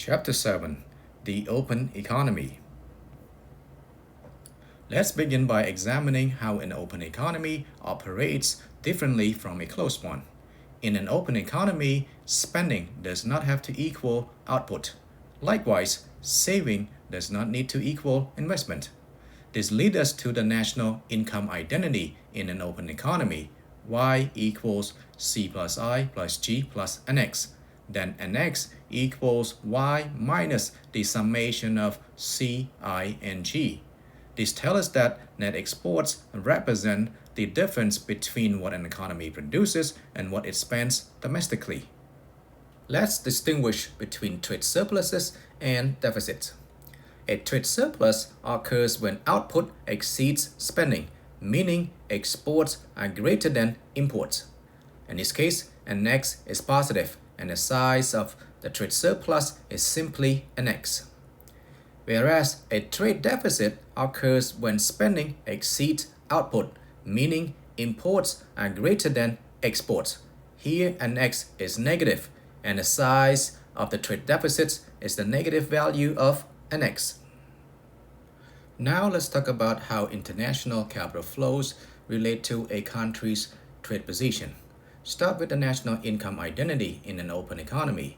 Chapter 7: The Open Economy. Let's begin by examining how an open economy operates differently from a closed one. In an open economy, spending does not have to equal output. Likewise, saving does not need to equal investment. This leads us to the national income identity in an open economy. Y equals C plus I plus G plus NX. Then NX equals Y minus the summation of C, I, and G. This tells us that net exports represent the difference between what an economy produces and what it spends domestically. Let's distinguish between trade surpluses and deficits. A trade surplus occurs when output exceeds spending, meaning exports are greater than imports. In this case, NX is positive, and the size of the trade surplus is simply NX. Whereas a trade deficit occurs when spending exceeds output, meaning imports are greater than exports. Here, NX is negative, and the size of the trade deficit is the negative value of NX. Now let's talk about how international capital flows relate to a country's trade position. Start with the national income identity in an open economy.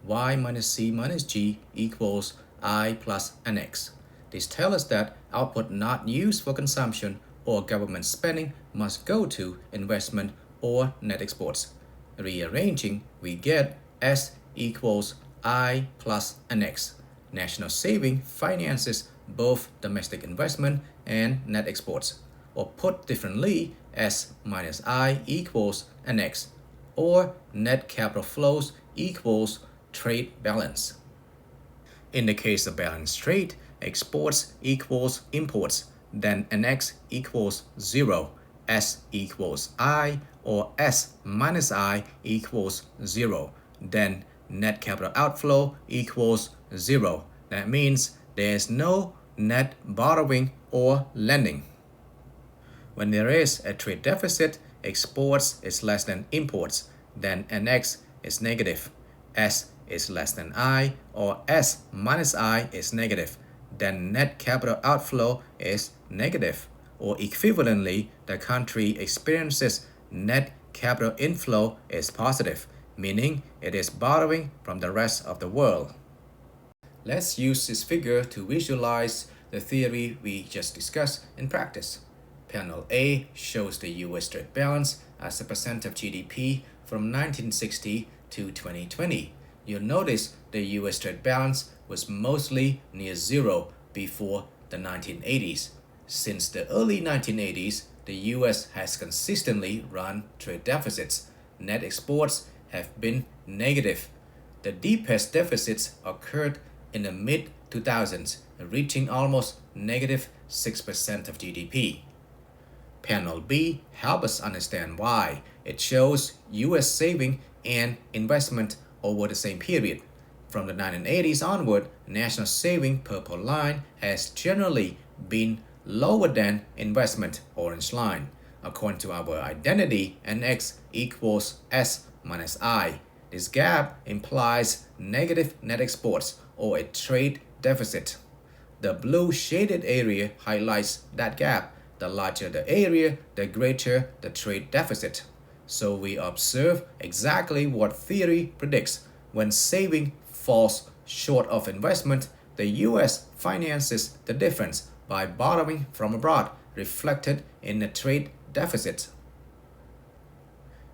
Y minus C minus G equals I plus NX. This tells us that output not used for consumption or government spending must go to investment or net exports. Rearranging, we get S equals I plus NX. National saving finances both domestic investment and net exports. Or put differently, S minus I equals NX, or net capital flows equals trade balance. In the case of balanced trade, exports equals imports, then NX equals 0, S equals I, or S minus I equals 0, then net capital outflow equals 0. That means there is no net borrowing or lending. When there is a trade deficit, exports is less than imports, then NX is negative, S is less than I, or S minus I is negative, then net capital outflow is negative, or equivalently, the country experiences net capital inflow is positive, meaning it is borrowing from the rest of the world. Let's use this figure to visualize the theory we just discussed in practice. Panel A shows the U.S. trade balance as a percent of GDP from 1960 to 2020. You'll notice the U.S. trade balance was mostly near zero before the 1980s. Since the early 1980s, the U.S. has consistently run trade deficits. Net exports have been negative. The deepest deficits occurred in the mid-2000s, reaching almost negative 6% of GDP. Panel B helps us understand why. It shows U.S. saving and investment over the same period. From the 1980s onward, national saving, purple line, has generally been lower than investment, orange line. According to our identity, NX equals S minus I. This gap implies negative net exports or a trade deficit. The blue shaded area highlights that gap. The larger the area, the greater the trade deficit. So we observe exactly what theory predicts. When saving falls short of investment, the U.S. finances the difference by borrowing from abroad, reflected in the trade deficit.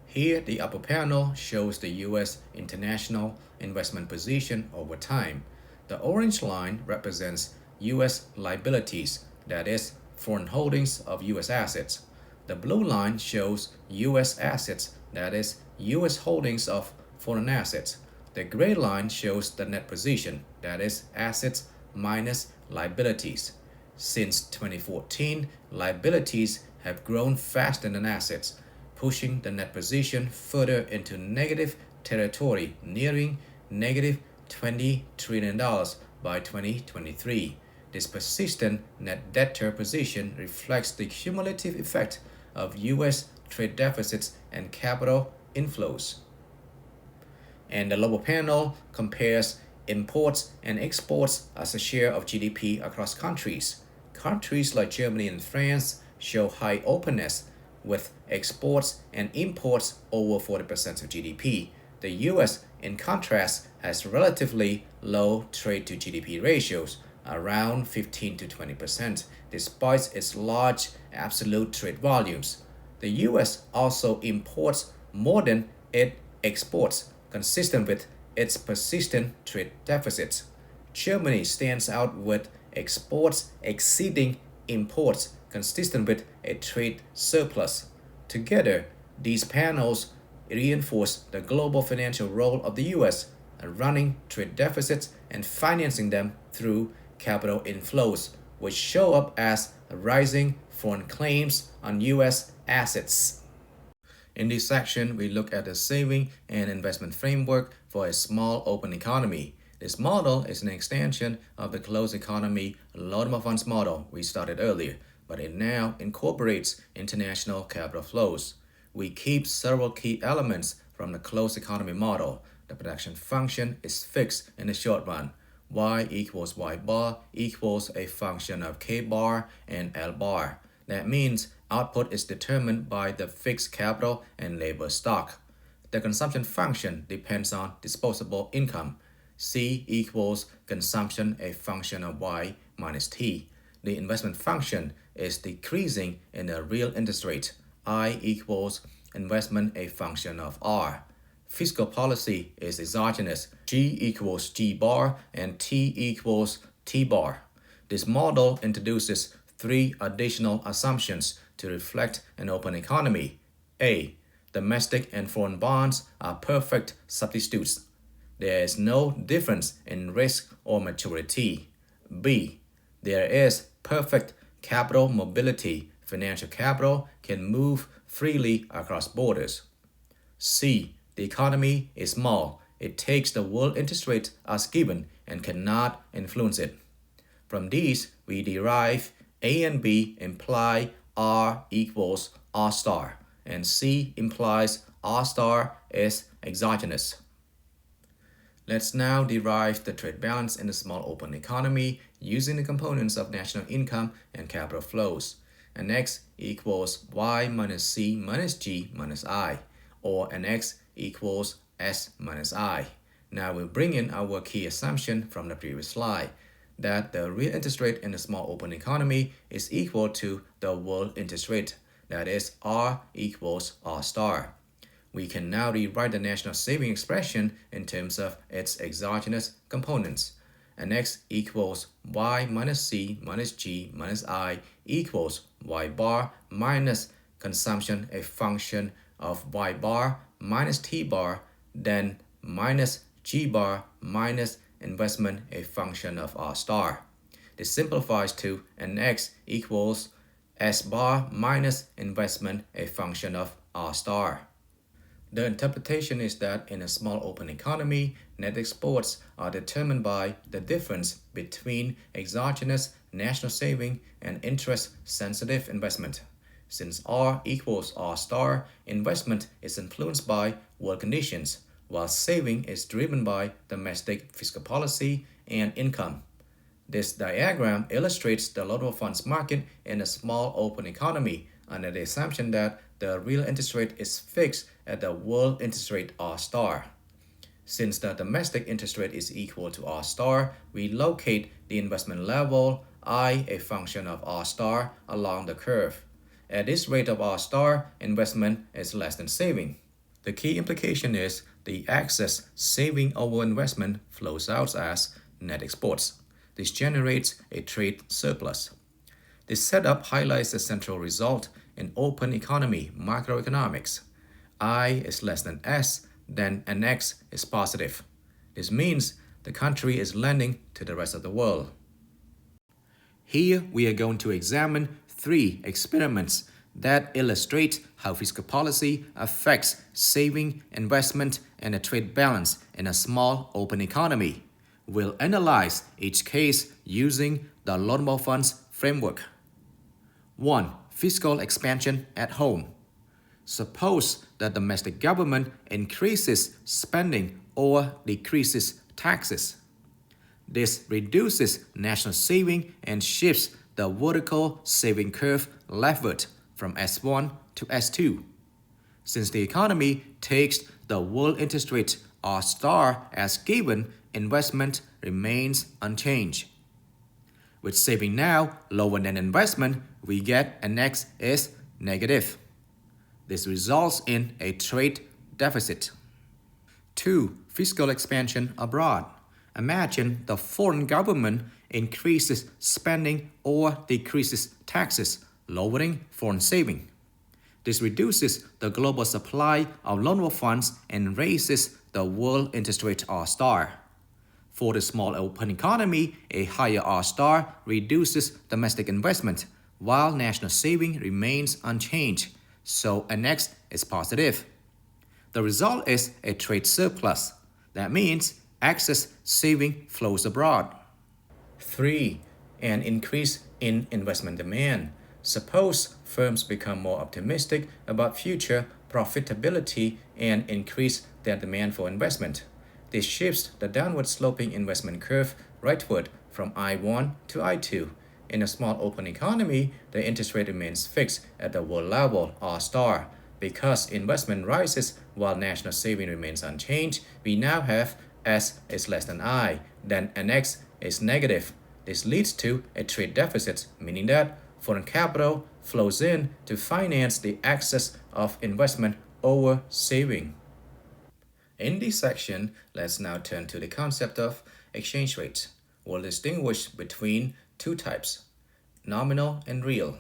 Here, the upper panel shows the U.S. international investment position over time. The orange line represents U.S. liabilities, that is, foreign holdings of U.S. assets. The blue line shows U.S. assets, that is, U.S. holdings of foreign assets. The gray line shows the net position, that is, assets minus liabilities. Since 2014, liabilities have grown faster than assets, pushing the net position further into negative territory, nearing negative $20 trillion by 2023. This persistent net debtor position reflects the cumulative effect of U.S. trade deficits and capital inflows. And the lower panel compares imports and exports as a share of GDP across countries. Countries like Germany and France show high openness, with exports and imports over 40% of GDP. The US, in contrast, has relatively low trade to GDP ratios, around 15 to 20%, despite its large absolute trade volumes. The US also imports more than it exports, consistent with its persistent trade deficits. Germany stands out with exports exceeding imports, consistent with a trade surplus. Together, these panels reinforce the global financial role of the US, running trade deficits and financing them through capital inflows, which show up as rising foreign claims on US assets. In this section, we look at the saving and investment framework for a small open economy. This model is an extension of the closed economy Lodemer funds model we started earlier, but it now incorporates international capital flows. We keep several key elements from the closed economy model. The production function is fixed in the short run. Y equals Y bar equals a function of K bar and L bar. That means output is determined by the fixed capital and labor stock. The consumption function depends on disposable income. C equals consumption, a function of Y minus T. The investment function is decreasing in the real interest rate. I equals investment, a function of R. Fiscal policy is exogenous. G equals G bar and T equals T bar. This model introduces three additional assumptions to reflect an open economy. A. Domestic and foreign bonds are perfect substitutes. There is no difference in risk or maturity. B. There is perfect capital mobility. Financial capital can move freely across borders. C. The economy is small. It takes the world interest rate as given and cannot influence it. From these, we derive A and B imply R equals R star, and C implies R star is exogenous. Let's now derive the trade balance in a small open economy using the components of national income and capital flows. An X equals Y minus C minus G minus I, or an X equals S minus I. Now we'll bring in our key assumption from the previous slide, that the real interest rate in a small open economy is equal to the world interest rate, that is R equals R star. We can now rewrite the national saving expression in terms of its exogenous components. An X equals Y minus C minus G minus I equals Y bar minus consumption, a function of Y bar minus T bar, then minus G bar minus investment, a function of R star. This simplifies to an X equals S bar minus investment, a function of R star. The interpretation is that in a small open economy, net exports are determined by the difference between exogenous national saving and interest-sensitive investment. Since R equals R star, investment is influenced by world conditions, while saving is driven by domestic fiscal policy and income. This diagram illustrates the Lodemer funds market in a small open economy under the assumption that the real interest rate is fixed at the world interest rate R star. Since the domestic interest rate is equal to R star, we locate the investment level I, a function of R star, along the curve. At this rate of R star, investment is less than saving. The key implication is the excess saving over investment flows out as net exports. This generates a trade surplus. This setup highlights the central result in open economy macroeconomics. I is less than S, then an X is positive. This means the country is lending to the rest of the world. Here we are going to examine three experiments that illustrate how fiscal policy affects saving, investment, and the trade balance in a small open economy. We'll analyze each case using the Lodemer funds framework. 1. Fiscal expansion at home. Suppose the domestic government increases spending or decreases taxes. This reduces national saving and shifts the vertical saving curve leftward from S1 to S2. Since the economy takes the world interest rate R star as given, investment remains unchanged. With saving now lower than investment, we get NX is negative. This results in a trade deficit. 2. Fiscal expansion abroad. Imagine the foreign government increases spending or decreases taxes, lowering foreign saving. This reduces the global supply of loanable funds and raises the world interest rate R star. For the small open economy, a higher R star reduces domestic investment, while national saving remains unchanged, so NX is positive. The result is a trade surplus. That means excess saving flows abroad. 3. An increase in investment demand. Suppose firms become more optimistic about future profitability and increase their demand for investment. This shifts the downward sloping investment curve rightward from I1 to I2. In a small open economy, the interest rate remains fixed at the world level R star. Because investment rises while national saving remains unchanged, we now have S is less than I, then NX is negative. This leads to a trade deficit, meaning that foreign capital flows in to finance the excess of investment over saving. In this section, let's now turn to the concept of exchange rate. We'll distinguish between two types, nominal and real.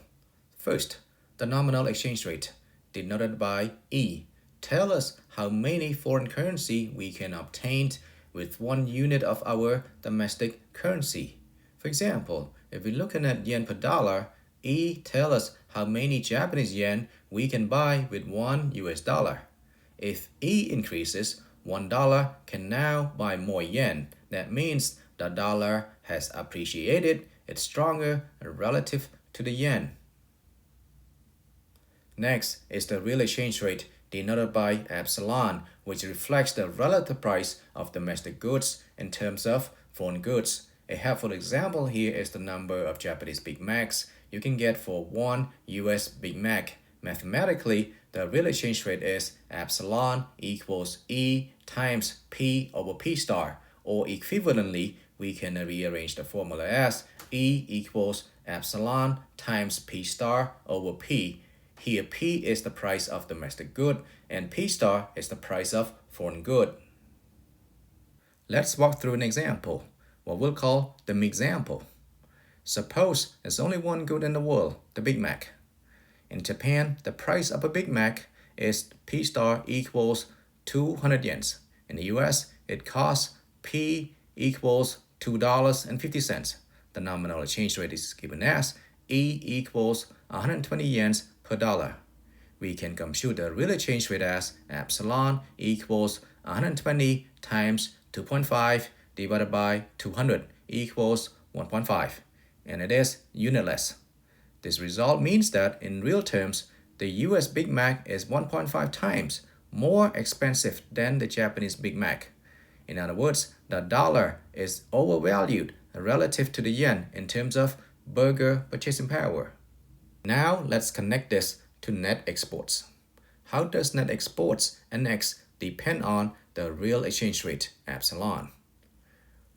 First, the nominal exchange rate, denoted by E, tell us how many foreign currency we can obtain with 1 unit of our domestic currency. For example, if we're looking at yen per dollar, E tells us how many Japanese yen we can buy with $1. If E increases, $1 can now buy more yen. That means the dollar has appreciated, it's stronger relative to the yen. Next is the real exchange rate, denoted by epsilon, which reflects the relative price of domestic goods in terms of foreign goods. A helpful example here is the number of Japanese Big Macs you can get for 1 US Big Mac. Mathematically, the real exchange rate is epsilon equals E times P over P star, or equivalently, we can rearrange the formula as E equals epsilon times P star over P. Here P is the price of domestic good and P star is the price of foreign good. Let's walk through an example, what we'll call the example. Suppose there's only one good in the world, the Big Mac. In Japan, the price of a Big Mac is P star equals 200 yens. In the US, it costs P equals $2.50. The nominal exchange rate is given as E equals 120 yens per dollar. We can compute the real exchange rate as epsilon equals 120 times 2.5 divided by 200 equals 1.5, and it is unitless. This result means that in real terms, the US Big Mac is 1.5 times more expensive than the Japanese Big Mac. In other words, the dollar is overvalued relative to the yen in terms of burger purchasing power. Now let's connect this to net exports. How does net exports NX depend on the real exchange rate epsilon?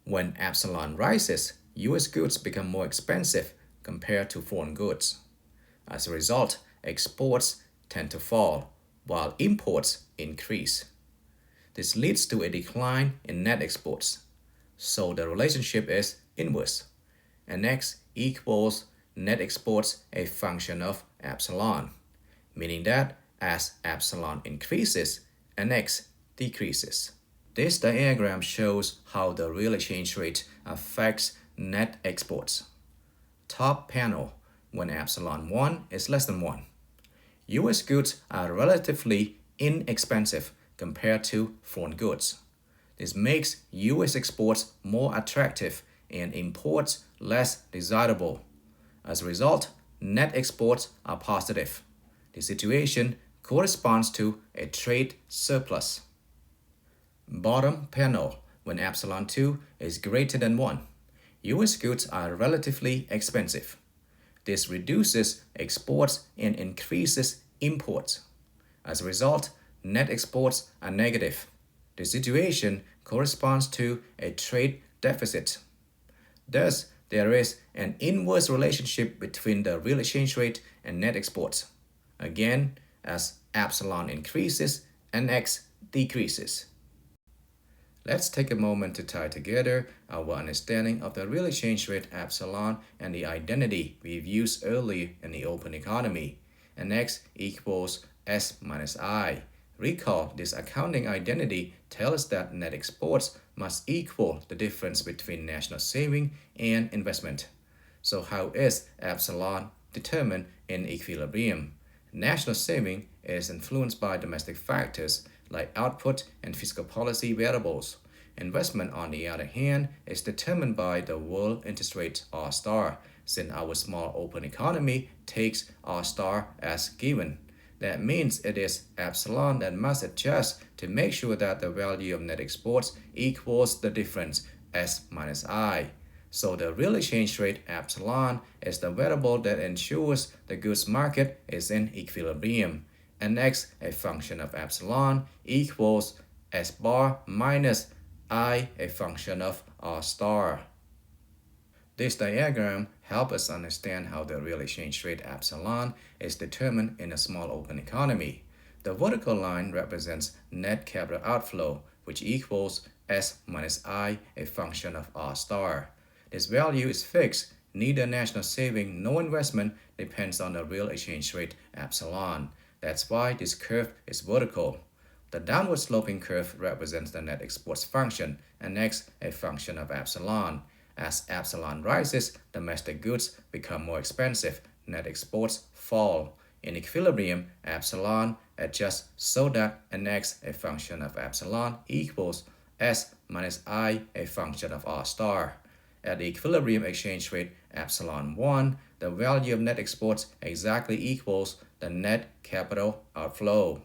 When epsilon rises, US goods become more expensive compared to foreign goods. As a result, exports tend to fall, while imports increase. This leads to a decline in net exports. So the relationship is inverse. NX equals net exports a function of epsilon, meaning that as epsilon increases, NX decreases. This diagram shows how the real exchange rate affects net exports. Top panel, when epsilon 1 is less than 1. US goods are relatively inexpensive compared to foreign goods. This makes US exports more attractive and imports less desirable. As a result, net exports are positive. The situation corresponds to a trade surplus. Bottom panel, when epsilon 2 is greater than 1. US goods are relatively expensive. This reduces exports and increases imports. As a result, net exports are negative. The situation corresponds to a trade deficit. Thus, there is an inverse relationship between the real exchange rate and net exports. Again, as epsilon increases, NX decreases. Let's take a moment to tie together our understanding of the real exchange rate epsilon and the identity we've used earlier in the open economy. NX equals S minus I. Recall, this accounting identity tells us that net exports must equal the difference between national saving and investment. So how is epsilon determined in equilibrium? National saving is influenced by domestic factors like output and fiscal policy variables. Investment, on the other hand, is determined by the world interest rate R star, since our small open economy takes R star as given. That means it is epsilon that must adjust to make sure that the value of net exports equals the difference, S minus I. So the real exchange rate epsilon is the variable that ensures the goods market is in equilibrium. NX, a function of epsilon, equals S bar minus I, a function of R star. This diagram helps us understand how the real exchange rate epsilon is determined in a small open economy. The vertical line represents net capital outflow, which equals S minus I, a function of R star. This value is fixed. Neither national saving nor investment depends on the real exchange rate epsilon. That's why this curve is vertical. The downward sloping curve represents the net exports function, and NX a function of epsilon. As epsilon rises, domestic goods become more expensive, net exports fall. In equilibrium, epsilon adjusts so that NX, a function of epsilon, equals S minus I, a function of R star. At the equilibrium exchange rate epsilon 1, the value of net exports exactly equals the net capital outflow.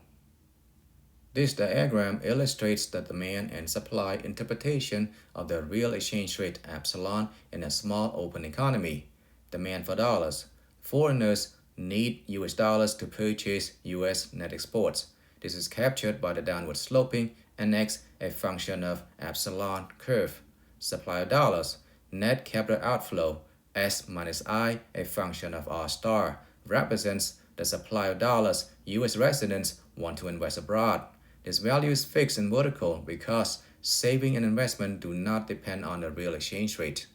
This diagram illustrates the demand and supply interpretation of the real exchange rate epsilon in a small open economy. Demand for dollars. Foreigners need US dollars to purchase US net exports. This is captured by the downward sloping NX, a function of epsilon curve. Supply of dollars. Net capital outflow, S minus I, a function of R star, represents the supply of dollars US residents want to invest abroad. This value is fixed and vertical because saving and investment do not depend on the real exchange rate.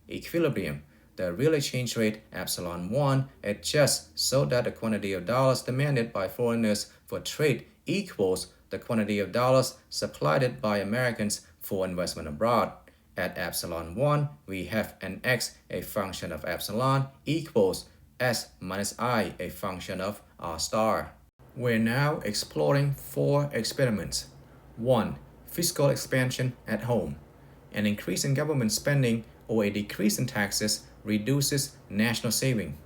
Equilibrium. The real exchange rate epsilon 1 adjusts so that the quantity of dollars demanded by foreigners for trade equals the quantity of dollars supplied by Americans for investment abroad. At epsilon 1, we have NX, a function of epsilon, equals S minus I, a function of R star. We're now exploring 4 experiments. 1. Fiscal expansion at home. An increase in government spending or a decrease in taxes reduces national saving.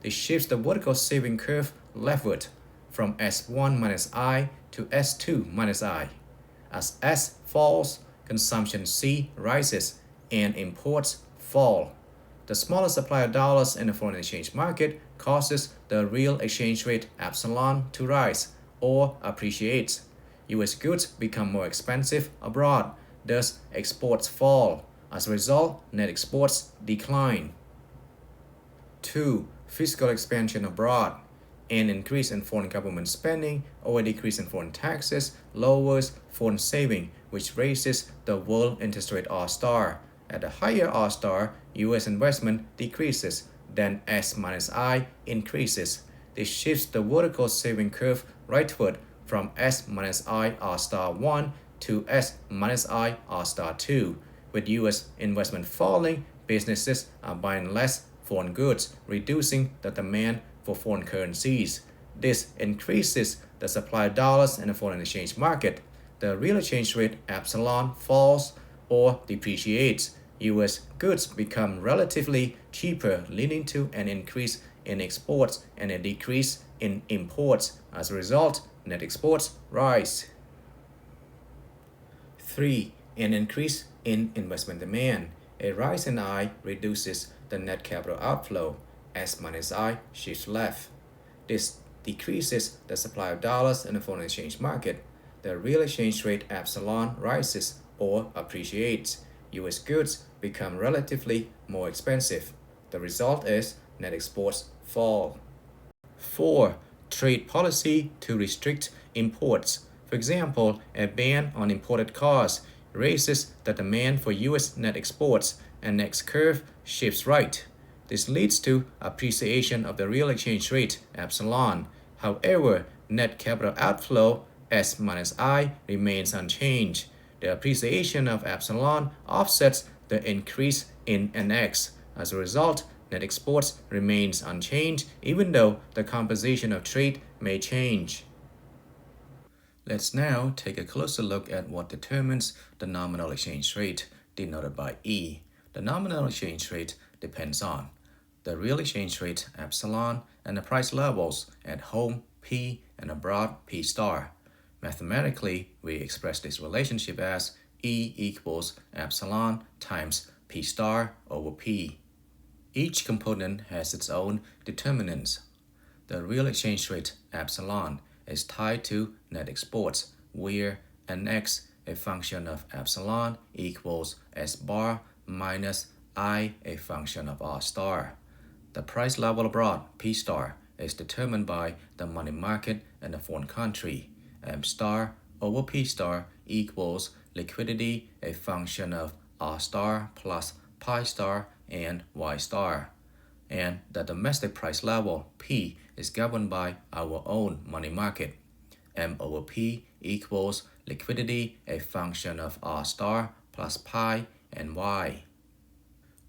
This shifts the vertical saving curve leftward from S1 minus I to S2 minus I. As S falls, consumption C rises and imports fall. The smaller supply of dollars in the foreign exchange market causes the real exchange rate epsilon to rise or appreciate. US goods become more expensive abroad, thus exports fall. As a result, net exports decline. 2. Fiscal expansion abroad. An increase in foreign government spending or a decrease in foreign taxes lowers foreign saving, which raises the world interest rate R star. At a higher R star, US investment decreases, then S minus I increases. This shifts the vertical saving curve rightward from S minus I R star 1 to S minus I R star 2. With US investment falling, businesses are buying less foreign goods, reducing the demand for foreign currencies. This increases the supply of dollars in the foreign exchange market. The real exchange rate epsilon falls or depreciates. US goods become relatively cheaper, leading to an increase in exports and a decrease in imports. As a result, net exports rise. 3. An increase in investment demand. A rise in I reduces the net capital outflow as minus I shifts left. This decreases the supply of dollars in the foreign exchange market. The real exchange rate epsilon rises or appreciates. US goods become relatively more expensive. The result is net exports fall. 4. Trade policy to restrict imports. For example, a ban on imported cars raises the demand for US net exports and next curve shifts right. This leads to appreciation of the real exchange rate epsilon. However, net capital outflow S minus I remains unchanged. The appreciation of epsilon offsets the increase in NX. As a result, net exports remains unchanged even though the composition of trade may change. Let's now take a closer look at what determines the nominal exchange rate, denoted by E. The nominal exchange rate depends on the real exchange rate epsilon and the price levels at home P and abroad P star. Mathematically, we express this relationship as E equals epsilon times P star over P. Each component has its own determinants. The real exchange rate epsilon is tied to net exports, where NX, a function of epsilon, equals S bar minus I, a function of R star. The price level abroad, P star, is determined by the money market in a foreign country. M star over P star equals liquidity, a function of R star plus pi star and Y star. And the domestic price level, P, is governed by our own money market. M over P equals liquidity, a function of R star plus pi and Y.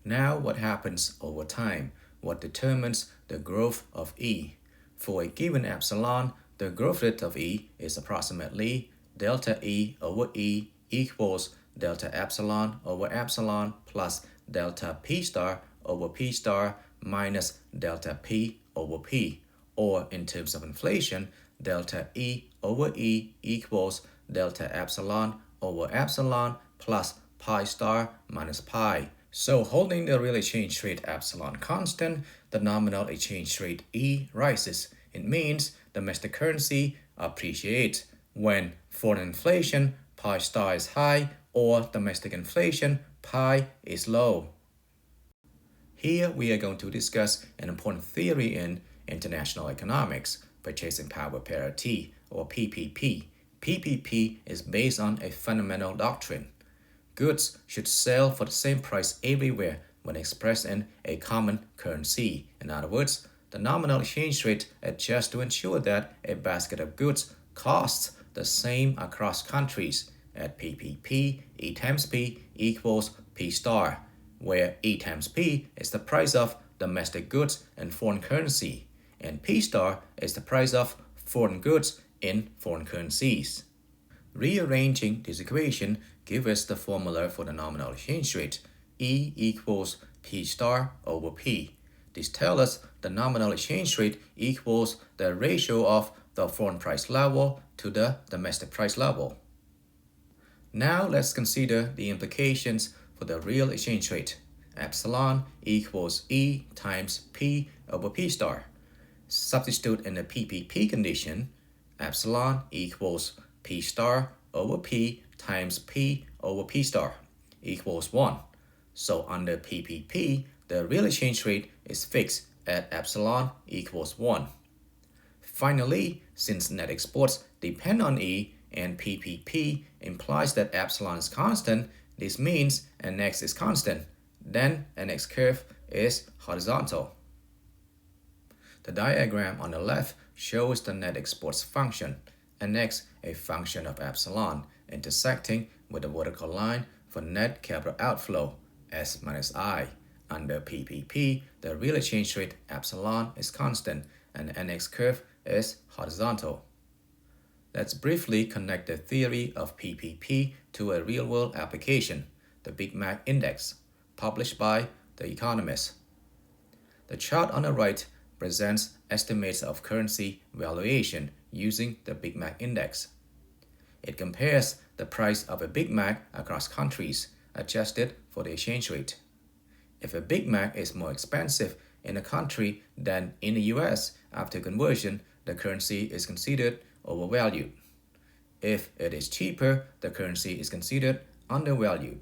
Now what happens over time? What determines the growth of E? For a given epsilon, the growth rate of E is approximately delta E over E equals delta epsilon over epsilon plus delta P star over P star minus delta P over P. Or in terms of inflation, delta E over E equals delta epsilon over epsilon plus pi star minus pi. So holding the real exchange rate epsilon constant, the nominal exchange rate E rises. It means domestic currency appreciates. When foreign inflation, pi star is high, or domestic inflation, pi is low. Here we are going to discuss an important theory in international economics, purchasing power parity, or PPP. PPP is based on a fundamental doctrine. Goods should sell for the same price everywhere when expressed in a common currency. In other words, the nominal exchange rate adjusts to ensure that a basket of goods costs the same across countries. At PPP, E times P equals P star, where E times P is the price of domestic goods in foreign currency, and P star is the price of foreign goods in foreign currencies. Rearranging this equation gives us the formula for the nominal exchange rate. E equals P star over P. This tells us the nominal exchange rate equals the ratio of the foreign price level to the domestic price level. Now let's consider the implications for the real exchange rate. Epsilon equals E times P over P star. Substitute in the PPP condition, epsilon equals P star over P times P over P star equals 1. So under PPP, the real exchange rate is fixed at epsilon equals 1. Finally, since net exports depend on E and PPP implies that epsilon is constant, this means NX is constant. Then NX curve is horizontal. The diagram on the left shows the net exports function, NX a function of epsilon, intersecting with the vertical line for net capital outflow, S minus I. Under PPP, the real exchange rate epsilon is constant and the NX curve is horizontal. Let's briefly connect the theory of PPP to a real-world application, the Big Mac Index, published by The Economist. The chart on the right presents estimates of currency valuation using the Big Mac Index. It compares the the price of a Big Mac across countries, adjusted for the exchange rate. If a Big Mac is more expensive in a country than in the US after conversion, the currency is considered overvalued. If it is cheaper, the currency is considered undervalued.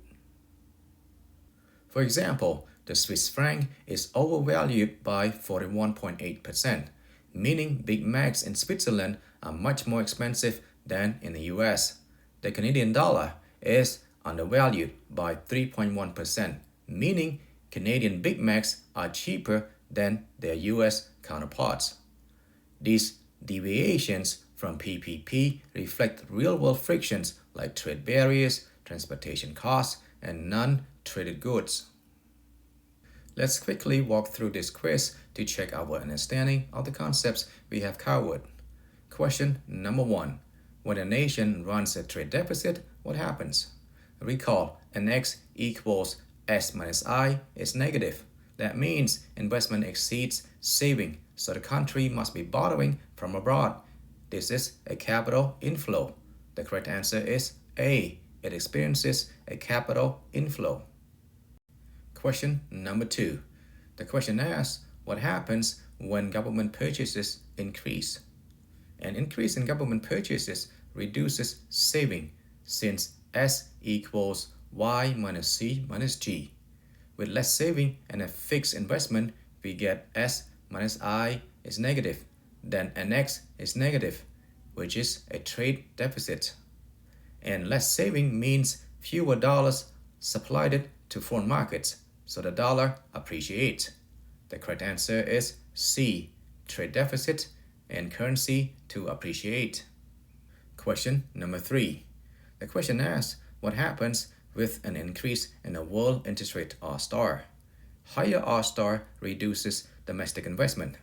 For example, the Swiss franc is overvalued by 41.8%, meaning Big Macs in Switzerland are much more expensive than in the US. The Canadian dollar is undervalued by 3.1%, meaning Canadian Big Macs are cheaper than their US counterparts. These deviations from PPP reflect real-world frictions like trade barriers, transportation costs, and non-traded goods. Let's quickly walk through this quiz to check our understanding of the concepts we have covered. Question number 1. When a nation runs a trade deficit, what happens? Recall, NX equals S minus I is negative. That means investment exceeds saving, so the country must be borrowing from abroad. This is a capital inflow. The correct answer is A. It experiences a capital inflow. Question number 2. The question asks, what happens when government purchases increase? An increase in government purchases reduces saving, since S equals Y minus C minus G. With less saving and a fixed investment, we get S minus I is negative. Then NX is negative, which is a trade deficit. And less saving means fewer dollars supplied to foreign markets, so the dollar appreciates. The correct answer is C, trade deficit and currency to appreciate. Question number 3. The question asks, what happens with an increase in the world interest rate R*? Higher R* reduces domestic investment.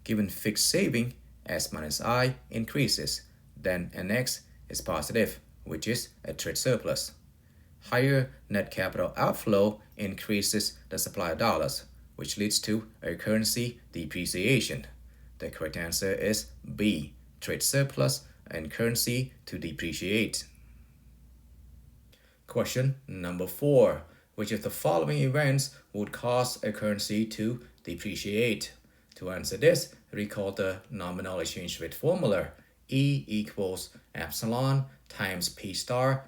Given fixed saving, S minus I increases, then NX is positive, which is a trade surplus. Higher net capital outflow increases the supply of dollars, which leads to a currency depreciation. The correct answer is B, trade surplus and currency to depreciate. Question number 4. Which of the following events would cause a currency to depreciate? To answer this, recall the nominal exchange rate formula. E equals epsilon times P*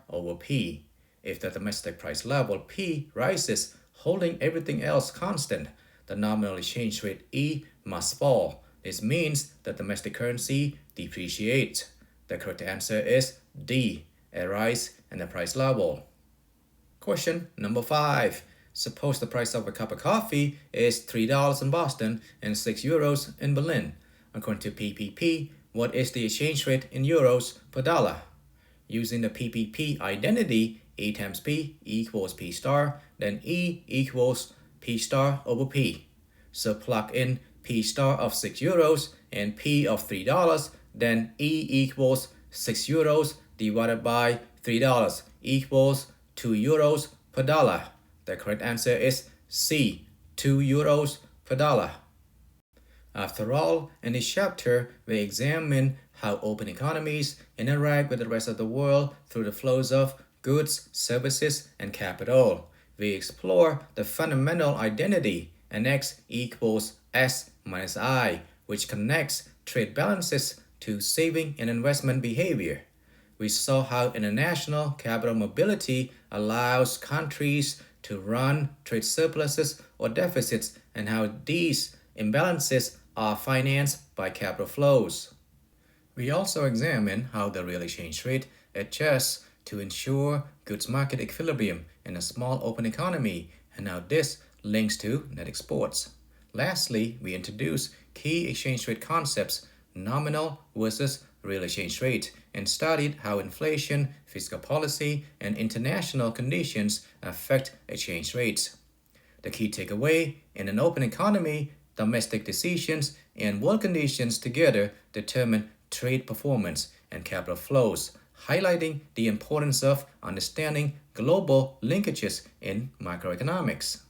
over P. If the domestic price level P rises, holding everything else constant, the nominal exchange rate E must fall. This means the domestic currency depreciates. The correct answer is D, a rise in the price level. Question number 5. Suppose the price of a cup of coffee is $3 in Boston and €6 in Berlin. According to PPP, what is the exchange rate in euros per dollar? Using the PPP identity, E times P equals P*, then E equals P* over P. So plug in P* of €6 and P of $3, then E equals €6 divided by $3 equals €2 per dollar. The correct answer is C, €2 per dollar. After all, in this chapter, we examine how open economies interact with the rest of the world through the flows of goods, services, and capital. We explore the fundamental identity, NX equals S minus I, which connects trade balances to saving and investment behavior. We saw how international capital mobility allows countries to run trade surpluses or deficits, and how these imbalances are financed by capital flows. We also examine how the real exchange rate adjusts to ensure goods market equilibrium in a small open economy, and how this links to net exports. Lastly, we introduce key exchange rate concepts, nominal versus real exchange rate, and studied how inflation, fiscal policy, and international conditions affect exchange rates. The key takeaway: in an open economy, domestic decisions and world conditions together determine trade performance and capital flows, highlighting the importance of understanding global linkages in macroeconomics.